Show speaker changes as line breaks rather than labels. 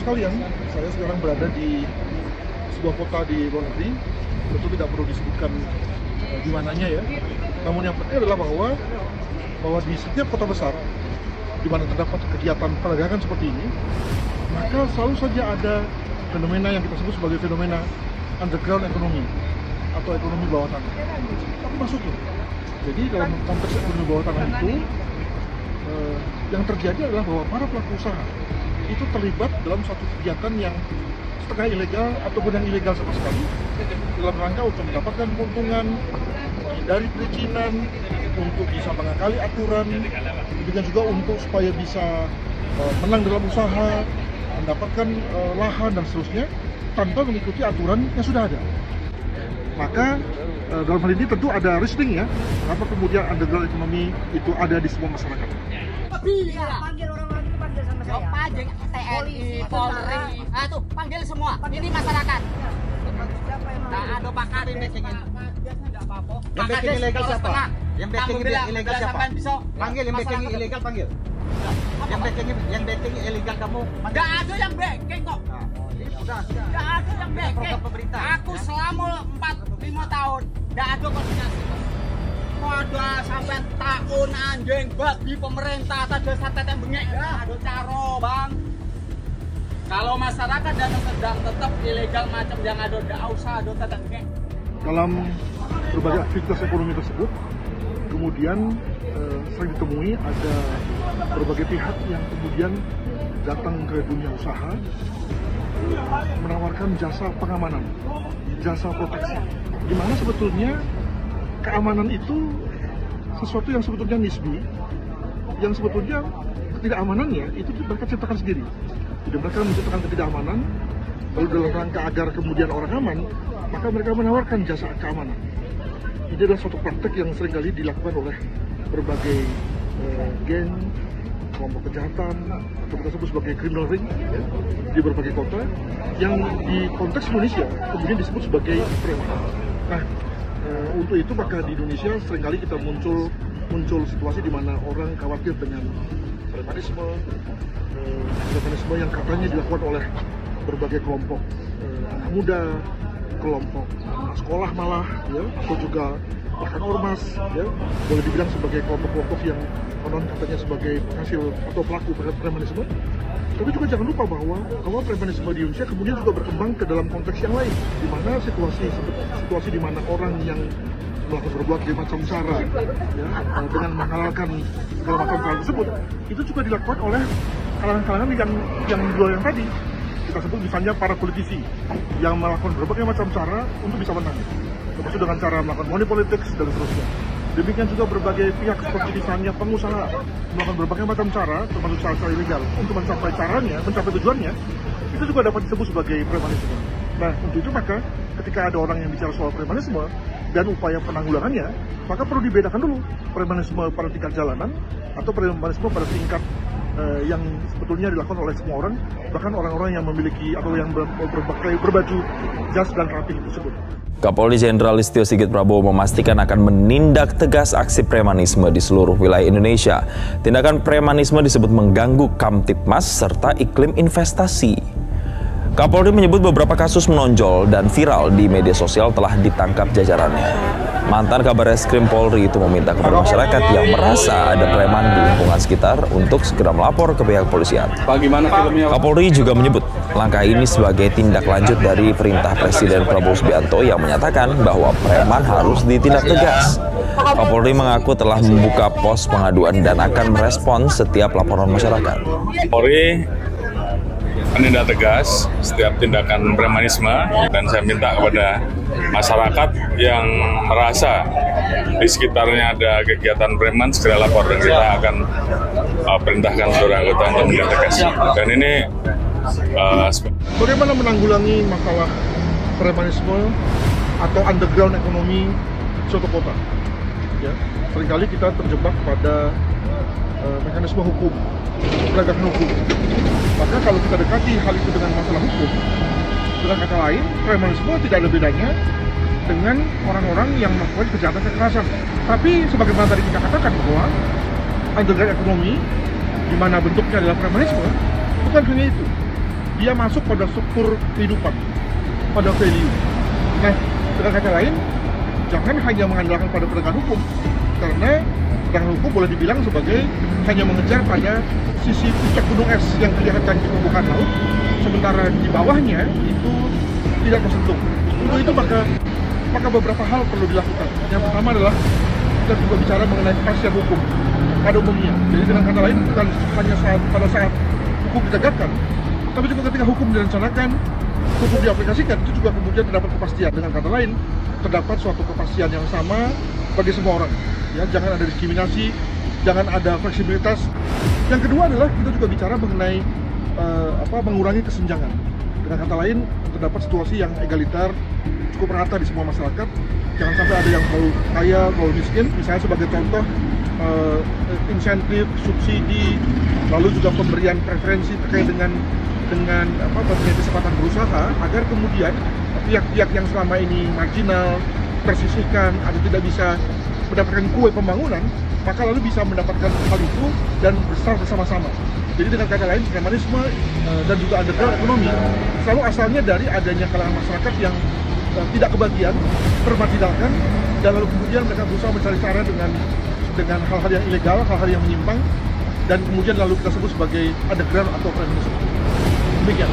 sekalian, saya sekarang berada di sebuah kota di luar negeri, tentu tidak perlu disebutkan di mananya ya. Namun yang penting adalah bahwa di setiap kota besar di mana terdapat kegiatan perdagangan seperti ini, maka selalu saja ada fenomena yang kita sebut sebagai fenomena underground economy atau ekonomi bawah tanah. Apa maksudnya? Jadi dalam konteks ekonomi bawah tanah itu, yang terjadi adalah bahwa para pelaku usaha itu terlibat dalam suatu kegiatan yang setengah ilegal ataupun yang ilegal sama sekali dalam rangka untuk mendapatkan keuntungan dari perizinan, untuk bisa mengakali aturan, demikian juga untuk supaya bisa menang dalam usaha, mendapatkan lahan dan seterusnya tanpa mengikuti aturan yang sudah ada. Maka dalam hal ini tentu ada reasoning ya, kenapa kemudian underground economy itu ada di semua masyarakat.
Iya, panggil orang-orang itu, panggil sama saya.
Panggil TNI, Polri, tuh panggil semua. Ini masyarakat. Nah, ada Pak Karim backing-in.
Yang backing ilegal siapa? Yang backing ilegal siapa? Panggil yang backing ilegal, panggil. Yang backing ilegal kamu.
Nggak ada yang backing kok.
Sudah.
Nggak ada yang backing.
Program pemerintah.
Aku selama 4-5 tahun nggak ada koordinasi. Ada sampai tahun anjing babi pemerintah ada sate bengek ya, ada caro bang. Kalau masyarakat dan sedang tetap ilegal macam yang ada nggak usah ada sate bengek.
Dalam berbagai aktivitas ekonomi tersebut, kemudian sering ditemui ada berbagai pihak yang kemudian datang ke dunia usaha menawarkan jasa pengamanan, jasa proteksi, di mana sebetulnya keamanan itu sesuatu yang sebetulnya nisbi, yang sebetulnya ketidakamanannya itu mereka ciptakan sendiri. Jadi mereka menciptakan ketidakamanan, lalu dalam rangka agar kemudian orang aman, maka mereka menawarkan jasa keamanan. Ini adalah suatu praktek yang seringkali dilakukan oleh berbagai geng, kelompok kejahatan, atau kita sebut sebagai criminal ring ya, di berbagai kota, yang di konteks Indonesia kemudian disebut sebagai preman. Nah, untuk itu maka di Indonesia seringkali kita muncul situasi di mana orang khawatir dengan premanisme yang katanya dilakukan oleh berbagai kelompok anak muda, kelompok anak sekolah malah, ya, atau juga bahkan ormas, ya, boleh dibilang sebagai kelompok-kelompok yang konon katanya sebagai penghasil atau pelaku premanisme. Tapi juga jangan lupa bahwa premanisme di Indonesia kemudian juga berkembang ke dalam konteks yang lain, di mana situasi di mana orang yang melakukan berbagai macam cara ya, dengan menghalalkan segala macam hal tersebut, itu juga dilakukan oleh kalangan-kalangan yang dua yang tadi kita sebut, misalnya para politisi yang melakukan berbagai macam cara untuk bisa menang, termasuk dengan cara melakukan money politics dan seterusnya. Demikian juga berbagai pihak seperti misalnya pengusaha melakukan berbagai macam cara, termasuk cara-cara ilegal untuk mencapai tujuannya, itu juga dapat disebut sebagai premanisme. Nah, untuk itu maka ketika ada orang yang bicara soal premanisme dan upaya penanggulangannya, maka perlu dibedakan dulu premanisme pada tingkat jalanan atau premanisme pada tingkat yang sebetulnya dilakukan oleh semua orang, bahkan orang-orang yang memiliki atau yang berbaju jas dan rapi tersebut.
Kapolri Jenderal Listio Sigit Prabowo memastikan akan menindak tegas aksi premanisme di seluruh wilayah Indonesia. Tindakan premanisme disebut mengganggu Kamtibmas serta iklim investasi. Kapolri menyebut beberapa kasus menonjol dan viral di media sosial telah ditangkap jajarannya. Mantan Kabar Eskrim Polri itu meminta kepada masyarakat yang merasa ada preman di lingkungan sekitar untuk segera melapor ke pihak polisian. Kapolri juga menyebut langkah ini sebagai tindak lanjut dari perintah Presiden Prabowo Subianto yang menyatakan bahwa preman harus ditindak tegas. Kapolri mengaku telah membuka pos pengaduan dan akan merespons setiap laporan masyarakat.
Polri menindak tegas setiap tindakan premanisme, dan saya minta kepada masyarakat yang merasa di sekitarnya ada kegiatan preman segera lapor, dan kita akan perintahkan seluruh anggota untuk menindak tegas. Dan ini
bagaimana menanggulangi masalah premanisme atau underground ekonomi suatu kota? Ya, seringkali kita terjebak pada mekanisme hukum, penegakan hukum. Maka kalau kita dekati hal itu dengan masalah hukum, dengan kata lain, premanisme tidak ada bedanya dengan orang-orang yang melakukan kejahatan kekerasan. Tapi sebagaimana tadi kita katakan bahwa underground ekonomi, di mana bentuknya adalah premanisme, bukan hanya itu. dia masuk pada struktur kehidupan, pada value. Nah, dengan kata lain, jangan hanya mengandalkan pada penegakan hukum, karena penegakan hukum boleh dibilang sebagai hanya mengejar pada sisi puncak gunung es yang kelihatan di permukaan laut, sementara di bawahnya itu tidak tersentuh. Untuk itu maka beberapa hal perlu dilakukan. Yang pertama adalah kita juga bicara mengenai kepastian hukum pada umumnya. Jadi dengan kata lain, bukan hanya pada saat hukum ditegakkan, tapi juga ketika hukum direncanakan, hukum diaplikasikan, itu juga kemudian terdapat kepastian. Dengan kata lain, terdapat suatu kepastian yang sama bagi semua orang. Ya, jangan ada diskriminasi, jangan ada fleksibilitas. Yang kedua adalah kita juga bicara mengenai mengurangi kesenjangan. Dengan kata lain, terdapat situasi yang egaliter, cukup rata di semua masyarakat. Jangan sampai ada yang terlalu kaya, terlalu miskin. Misalnya sebagai contoh, insentif, subsidi, lalu juga pemberian preferensi terkait dengan memberikan kesempatan berusaha, agar kemudian pihak-pihak yang selama ini marginal, tersisihkan, atau tidak bisa mendapatkan kue pembangunan, maka lalu bisa mendapatkan hal itu dan besar bersama-sama. Jadi dengan kata lain, premanisme dan juga underground ekonomi selalu asalnya dari adanya kalangan masyarakat yang tidak kebagian, termarginalkan, dan lalu kemudian mereka berusaha mencari cara dengan hal-hal yang ilegal, hal-hal yang menyimpang, dan kemudian lalu kita sebut sebagai underground atau premanisme. Demikian.